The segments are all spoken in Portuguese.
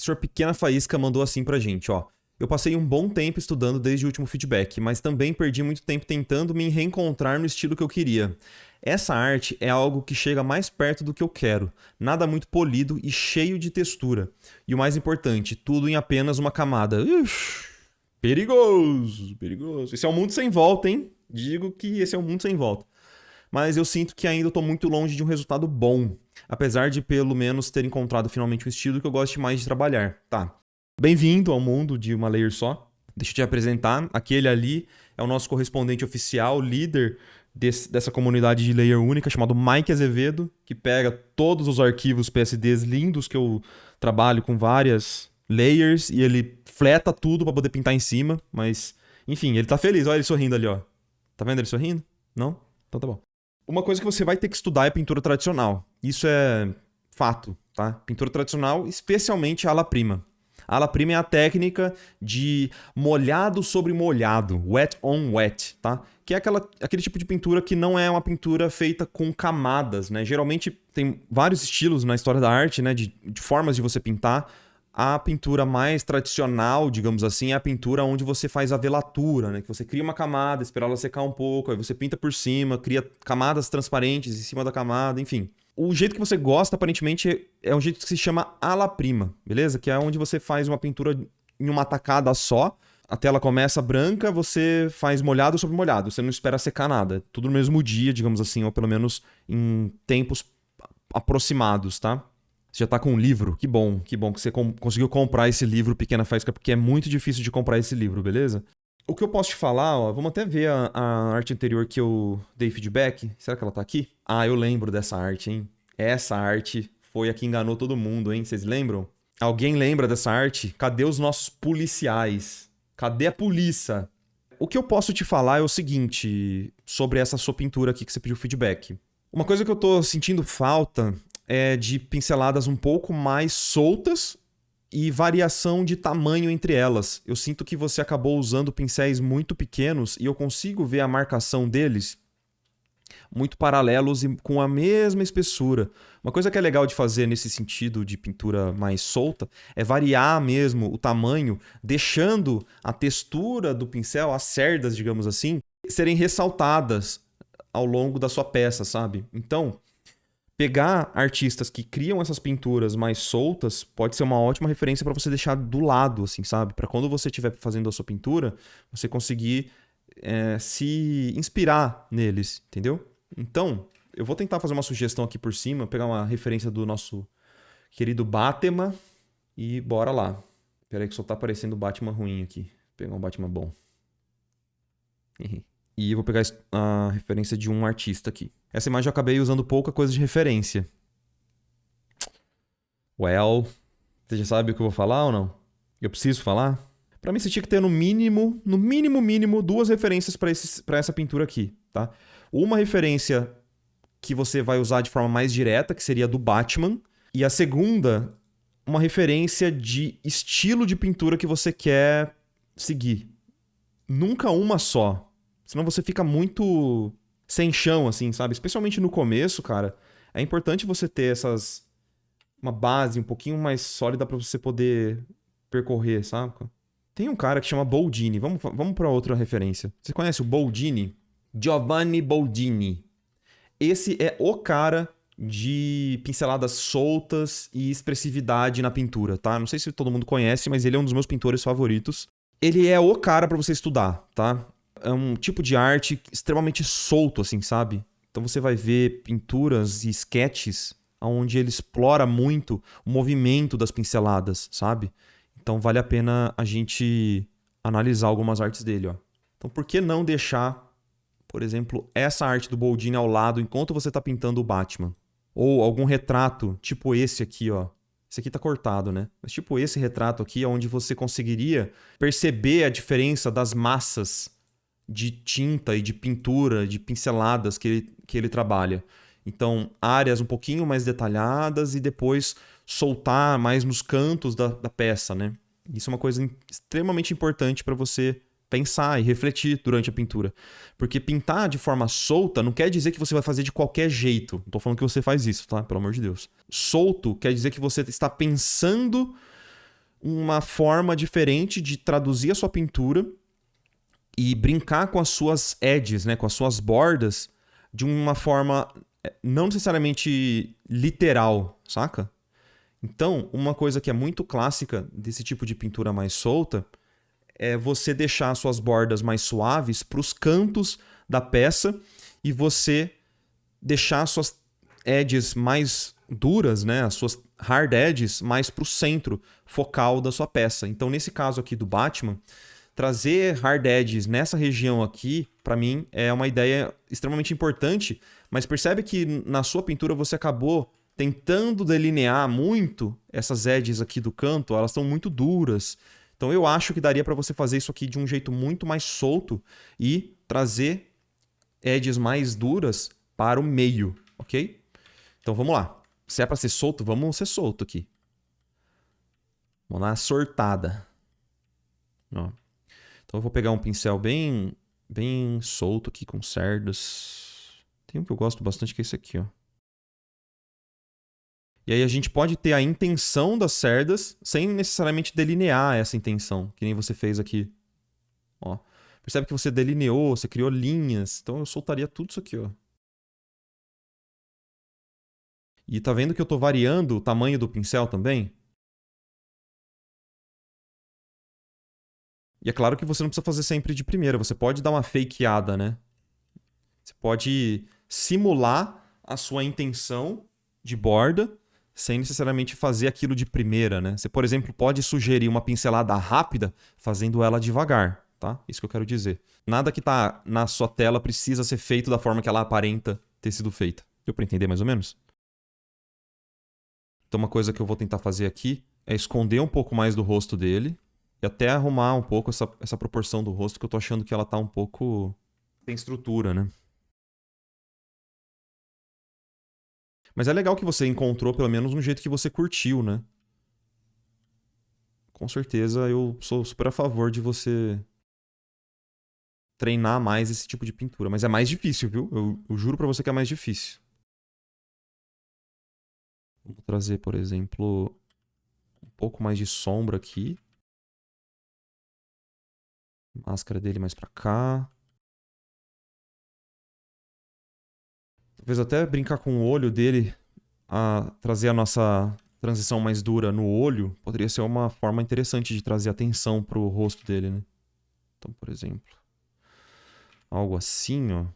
O Sr. Pequena Faísca mandou assim pra gente, ó. Eu passei um bom tempo estudando desde o último feedback, mas também perdi muito tempo tentando me reencontrar no estilo que eu queria. Essa arte é algo que chega mais perto do que eu quero, nada muito polido e cheio de textura. E o mais importante, tudo em apenas uma camada. Ixi, perigoso, perigoso. Esse é um mundo sem volta, hein? Digo que esse é um mundo sem volta. Mas eu sinto que ainda estou muito longe de um resultado bom, apesar de pelo menos ter encontrado finalmente um estilo que eu goste mais de trabalhar. Tá. Bem-vindo ao mundo de uma layer só. Deixa eu te apresentar. Aquele ali é o nosso correspondente oficial, líder dessa comunidade de layer única, chamado Mike Azevedo, que pega todos os arquivos PSDs lindos que eu trabalho com várias layers e ele fleta tudo para poder pintar em cima. Mas, enfim, ele tá feliz. Olha ele sorrindo ali, ó. Tá vendo ele sorrindo? Não? Então tá bom. Uma coisa que você vai ter que estudar é pintura tradicional. Isso é fato, tá? Pintura tradicional, especialmente a ala prima. A ala prima é a técnica de molhado sobre molhado, wet on wet, tá? Que é aquele tipo de pintura que não é uma pintura feita com camadas, né? Geralmente tem vários estilos na história da arte, né? De formas de você pintar. A pintura mais tradicional, digamos assim, é a pintura onde você faz a velatura, né? Que você cria uma camada, espera ela secar um pouco, aí você pinta por cima, cria camadas transparentes em cima da camada, enfim. O jeito que você gosta, aparentemente, é um jeito que se chama ala prima, beleza? Que é onde você faz uma pintura em uma tacada só, a tela começa branca, você faz molhado sobre molhado, você não espera secar nada. Tudo no mesmo dia, digamos assim, ou pelo menos em tempos aproximados, tá? Você já tá com um livro? Que bom que você conseguiu comprar esse livro Pequena Faísca, porque é muito difícil de comprar esse livro, beleza? O que eu posso te falar, ó, vamos até ver a arte anterior que eu dei feedback. Será que ela tá aqui? Ah, eu lembro dessa arte, hein? Essa arte foi a que enganou todo mundo, hein? Vocês lembram? Alguém lembra dessa arte? Cadê os nossos policiais? Cadê a polícia? O que eu posso te falar é o seguinte sobre essa sua pintura aqui que você pediu feedback. Uma coisa que eu tô sentindo falta é de pinceladas um pouco mais soltas e variação de tamanho entre elas. Eu sinto que você acabou usando pincéis muito pequenos e eu consigo ver a marcação deles muito paralelos e com a mesma espessura. Uma coisa que é legal de fazer nesse sentido de pintura mais solta é variar mesmo o tamanho, deixando a textura do pincel, as cerdas, digamos assim, serem ressaltadas ao longo da sua peça, sabe? Então, pegar artistas que criam essas pinturas mais soltas pode ser uma ótima referência para você deixar do lado, assim, sabe? Para quando você estiver fazendo a sua pintura, você conseguir se inspirar neles, entendeu? Então, eu vou tentar fazer uma sugestão aqui por cima, pegar uma referência do nosso querido Batman e bora lá. Pera aí que só tá aparecendo o Batman ruim aqui. Vou pegar um Batman bom. E eu vou pegar a referência de um artista aqui. Essa imagem eu acabei usando pouca coisa de referência. Well, você já sabe o que eu vou falar ou não? Eu preciso falar? Pra mim você tinha que ter no mínimo, duas referências pra essa pintura aqui, tá? Uma referência que você vai usar de forma mais direta, que seria a do Batman. E a segunda, uma referência de estilo de pintura que você quer seguir. Nunca uma só. Senão você fica muito sem chão, assim, sabe? Especialmente no começo, cara. É importante você ter uma base um pouquinho mais sólida pra você poder percorrer, sabe? Tem um cara que chama Boldini. Vamos pra outra referência. Você conhece o Boldini? Giovanni Boldini. Esse é o cara de pinceladas soltas e expressividade na pintura, tá? Não sei se todo mundo conhece, mas ele é um dos meus pintores favoritos. Ele é o cara pra você estudar, tá? É um tipo de arte extremamente solto, assim, sabe? Então você vai ver pinturas e sketches onde ele explora muito o movimento das pinceladas, sabe? Então vale a pena a gente analisar algumas artes dele, ó. Então por que não deixar, por exemplo, essa arte do Boldini ao lado enquanto você tá pintando o Batman? Ou algum retrato, tipo esse aqui, ó. Esse aqui tá cortado, né? Mas tipo esse retrato aqui, onde você conseguiria perceber a diferença das massas de tinta e de pintura, de pinceladas que ele trabalha. Então, áreas um pouquinho mais detalhadas e depois soltar mais nos cantos da peça, né? Isso é uma coisa extremamente importante para você pensar e refletir durante a pintura. Porque pintar de forma solta não quer dizer que você vai fazer de qualquer jeito. Não tô falando que você faz isso, tá? Pelo amor de Deus. Solto quer dizer que você está pensando uma forma diferente de traduzir a sua pintura e brincar com as suas edges, né, com as suas bordas, de uma forma não necessariamente literal, saca? Então, uma coisa que é muito clássica desse tipo de pintura mais solta é você deixar suas bordas mais suaves para os cantos da peça e você deixar suas edges mais duras, né, as suas hard edges, mais para o centro focal da sua peça. Então, nesse caso aqui do Batman, trazer hard edges nessa região aqui, para mim, é uma ideia extremamente importante, mas percebe que na sua pintura você acabou tentando delinear muito essas edges aqui do canto, elas estão muito duras. Então eu acho que daria para você fazer isso aqui de um jeito muito mais solto e trazer edges mais duras para o meio, ok? Então vamos lá. Se é para ser solto, vamos ser solto aqui. Vamos dar uma sortada. Ó. Então eu vou pegar um pincel bem solto aqui com cerdas. Tem um que eu gosto bastante que é esse aqui, ó. E aí a gente pode ter a intenção das cerdas sem necessariamente delinear essa intenção, que nem você fez aqui. Ó. Percebe que você delineou, você criou linhas. Então eu soltaria tudo isso aqui, ó. E tá vendo que eu tô variando o tamanho do pincel também? E é claro que você não precisa fazer sempre de primeira, você pode dar uma fakeada, né? Você pode simular a sua intenção de borda sem necessariamente fazer aquilo de primeira, né? Você, por exemplo, pode sugerir uma pincelada rápida fazendo ela devagar, tá? Isso que eu quero dizer. Nada que tá na sua tela precisa ser feito da forma que ela aparenta ter sido feita. Deu pra entender mais ou menos? Então uma coisa que eu vou tentar fazer aqui é esconder um pouco mais do rosto dele e até arrumar um pouco essa proporção do rosto, que eu tô achando que ela tá um pouco sem estrutura, né? Mas é legal que você encontrou pelo menos um jeito que você curtiu, né? Com certeza eu sou super a favor de você treinar mais esse tipo de pintura. Mas é mais difícil, viu? Eu juro pra você que é mais difícil. Vou trazer, por exemplo, um pouco mais de sombra aqui. Máscara dele mais pra cá. Talvez até brincar com o olho dele, trazer a nossa transição mais dura no olho, poderia ser uma forma interessante de trazer atenção pro rosto dele, né? Então, por exemplo, algo assim, ó.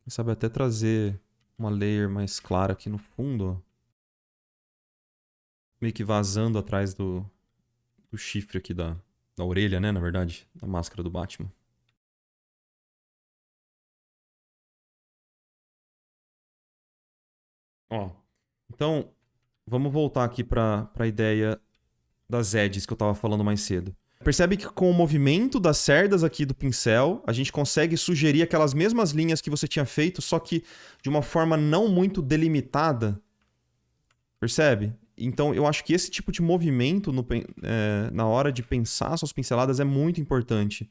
Quem sabe até trazer uma layer mais clara aqui no fundo, ó. Meio que vazando atrás do chifre aqui da orelha, né? Na verdade, da máscara do Batman. Ó, então, vamos voltar aqui para a ideia das edges que eu estava falando mais cedo. Percebe que com o movimento das cerdas aqui do pincel, a gente consegue sugerir aquelas mesmas linhas que você tinha feito, só que de uma forma não muito delimitada. Percebe? Então, eu acho que esse tipo de movimento na hora de pensar suas pinceladas é muito importante.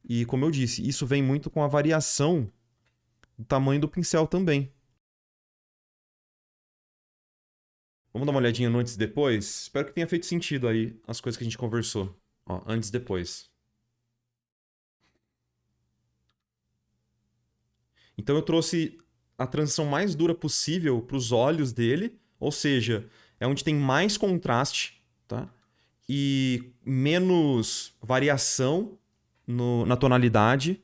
E, como eu disse, isso vem muito com a variação do tamanho do pincel também. Vamos dar uma olhadinha no antes e depois? Espero que tenha feito sentido aí as coisas que a gente conversou. Ó, antes e depois. Então eu trouxe a transição mais dura possível para os olhos dele, ou seja, é onde tem mais contraste, tá? E menos variação na tonalidade,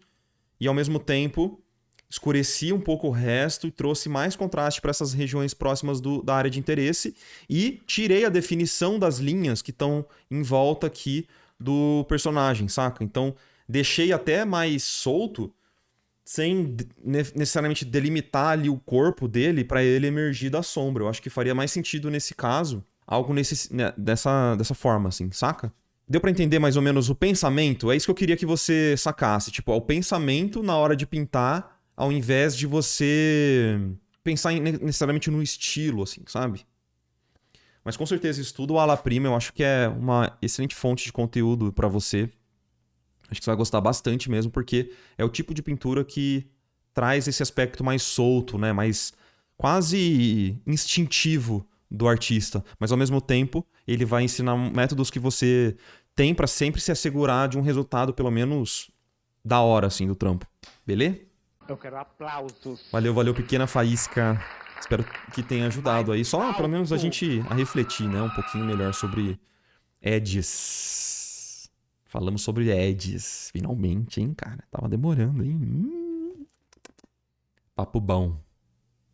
e ao mesmo tempo escureci um pouco o resto e trouxe mais contraste para essas regiões próximas da área de interesse e tirei a definição das linhas que estão em volta aqui do personagem, saca? Então deixei até mais solto, sem necessariamente delimitar ali o corpo dele para ele emergir da sombra. Eu acho que faria mais sentido nesse caso, algo dessa forma, assim, saca? Deu pra entender mais ou menos o pensamento? É isso que eu queria que você sacasse. Tipo, o pensamento na hora de pintar, ao invés de você pensar necessariamente no estilo, assim, sabe? Mas com certeza, estuda o Ala Prima, eu acho que é uma excelente fonte de conteúdo pra você. Acho que você vai gostar bastante mesmo, porque é o tipo de pintura que traz esse aspecto mais solto, né? Mais quase instintivo do artista. Mas ao mesmo tempo, ele vai ensinar métodos que você tem pra sempre se assegurar de um resultado, pelo menos, da hora, assim, do trampo. Beleza? Eu quero aplausos. Valeu, pequena faísca. Espero que tenha ajudado aí. Só, pelo menos, a gente a refletir, né? Um pouquinho melhor sobre edges. Falamos sobre edges. Finalmente, hein, cara? Tava demorando, hein? Papo bom.